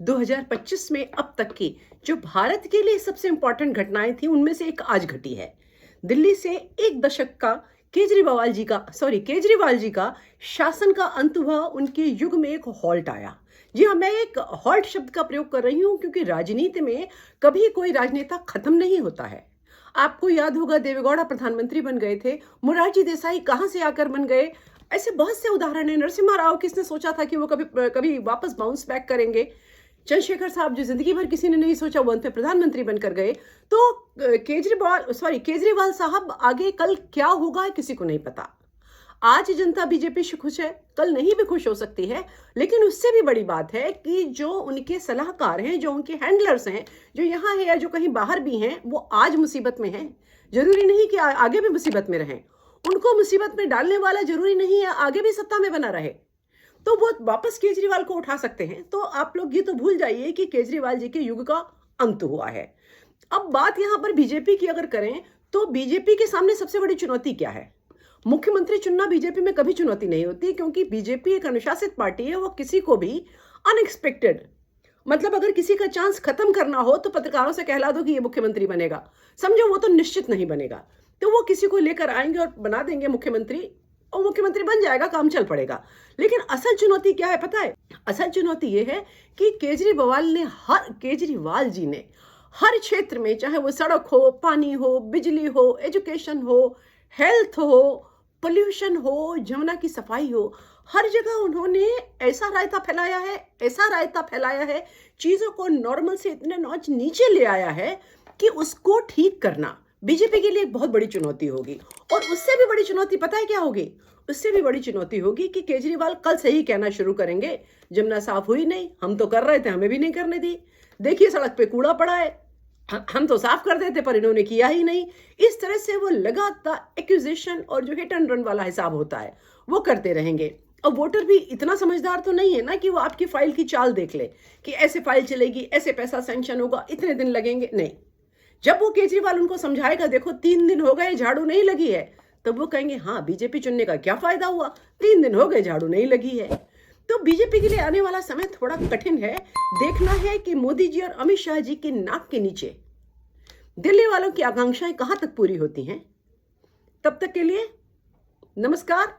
2025 में अब तक की जो भारत के लिए सबसे इंपॉर्टेंट घटनाएं थी उनमें से एक आज घटी है। दिल्ली से एक दशक का केजरीवाल जी का शासन का अंत हुआ, उनके युग में एक हॉल्ट आया। जी हाँ, मैं एक हॉल्ट शब्द का प्रयोग कर रही हूं क्योंकि राजनीति में कभी कोई राजनेता खत्म नहीं होता है। आपको याद होगा देवेगौड़ा प्रधानमंत्री बन गए थे, मोरारजी देसाई कहां से आकर बन गए, ऐसे बहुत से उदाहरण है। नरसिम्हा राव, किसने सोचा था कि वो कभी कभी वापस बाउंस बैक करेंगे। चंद्रशेखर साहब, जो जिंदगी भर किसी ने नहीं सोचा, वो अंत में प्रधानमंत्री बनकर गए। तो केजरीवाल साहब आगे कल क्या होगा किसी को नहीं पता। आज जनता बीजेपी से खुश है, कल नहीं भी खुश हो सकती है। लेकिन उससे भी बड़ी बात है कि जो उनके सलाहकार हैं, जो उनके हैंडलर्स हैं, जो यहाँ है या जो कहीं बाहर भी हैं, वो आज मुसीबत में हैं। जरूरी नहीं कि आगे भी मुसीबत में रहें। उनको मुसीबत में डालने वाला जरूरी नहीं है आगे भी सत्ता में बना रहे, तो वो वापस केजरीवाल को उठा सकते हैं। तो आप लोग ये तो भूल जाइए कि केजरीवाल जी के युग का अंत हुआ है। अब बात यहां पर बीजेपी की अगर करें तो बीजेपी के सामने सबसे बड़ी चुनौती क्या है? मुख्यमंत्री चुनना बीजेपी में कभी चुनौती नहीं होती, क्योंकि बीजेपी एक अनुशासित पार्टी है। वो किसी को भी अनएक्सपेक्टेड, मतलब अगर किसी का चांस खत्म करना हो तो पत्रकारों से कहला दो कि ये मुख्यमंत्री बनेगा, समझो वो तो निश्चित नहीं बनेगा। तो वो किसी को लेकर आएंगे और बना देंगे मुख्यमंत्री, और मुख्यमंत्री बन जाएगा, काम चल पड़ेगा। लेकिन असल चुनौती क्या है पता है? असल चुनौती ये है कि केजरीवाल जी ने हर क्षेत्र में, चाहे वो सड़क हो, पानी हो, बिजली हो, एजुकेशन हो, हेल्थ हो, पोल्यूशन हो, जमुना की सफाई हो, हर जगह उन्होंने ऐसा रायता फैलाया है, चीजों को नॉर्मल से इतने नॉच नीचे ले आया है कि उसको ठीक करना बीजेपी के लिए एक बहुत बड़ी चुनौती होगी। और उससे भी बड़ी चुनौती पता है क्या होगी? उससे भी बड़ी चुनौती होगी कि केजरीवाल कल से ही कहना शुरू करेंगे, जमुना साफ हुई नहीं, हम तो कर रहे थे, हमें भी नहीं करने दी। देखिए सड़क पे कूड़ा पड़ा है, हम तो साफ कर देते पर इन्होंने किया ही नहीं। इस तरह से वो लगातार एक्यूजेशन और जो हिट एंड रन वाला हिसाब होता है वो करते रहेंगे। और वोटर भी इतना समझदार तो नहीं है ना कि वो आपकी फाइल की चाल देख ले कि ऐसे फाइल चलेगी, ऐसे पैसा सैंक्शन होगा, इतने दिन लगेंगे। नहीं, जब वो केजरीवाल उनको समझाएगा, देखो 3 दिन हो गए झाड़ू नहीं लगी है, तब वो कहेंगे हाँ, बीजेपी चुनने का क्या फायदा हुआ, 3 दिन हो गए झाड़ू नहीं लगी है। तो बीजेपी के लिए आने वाला समय थोड़ा कठिन है। देखना है कि मोदी जी और अमित शाह जी के नाक के नीचे दिल्ली वालों की आकांक्षाएं कहां तक पूरी होती हैं। तब तक के लिए नमस्कार।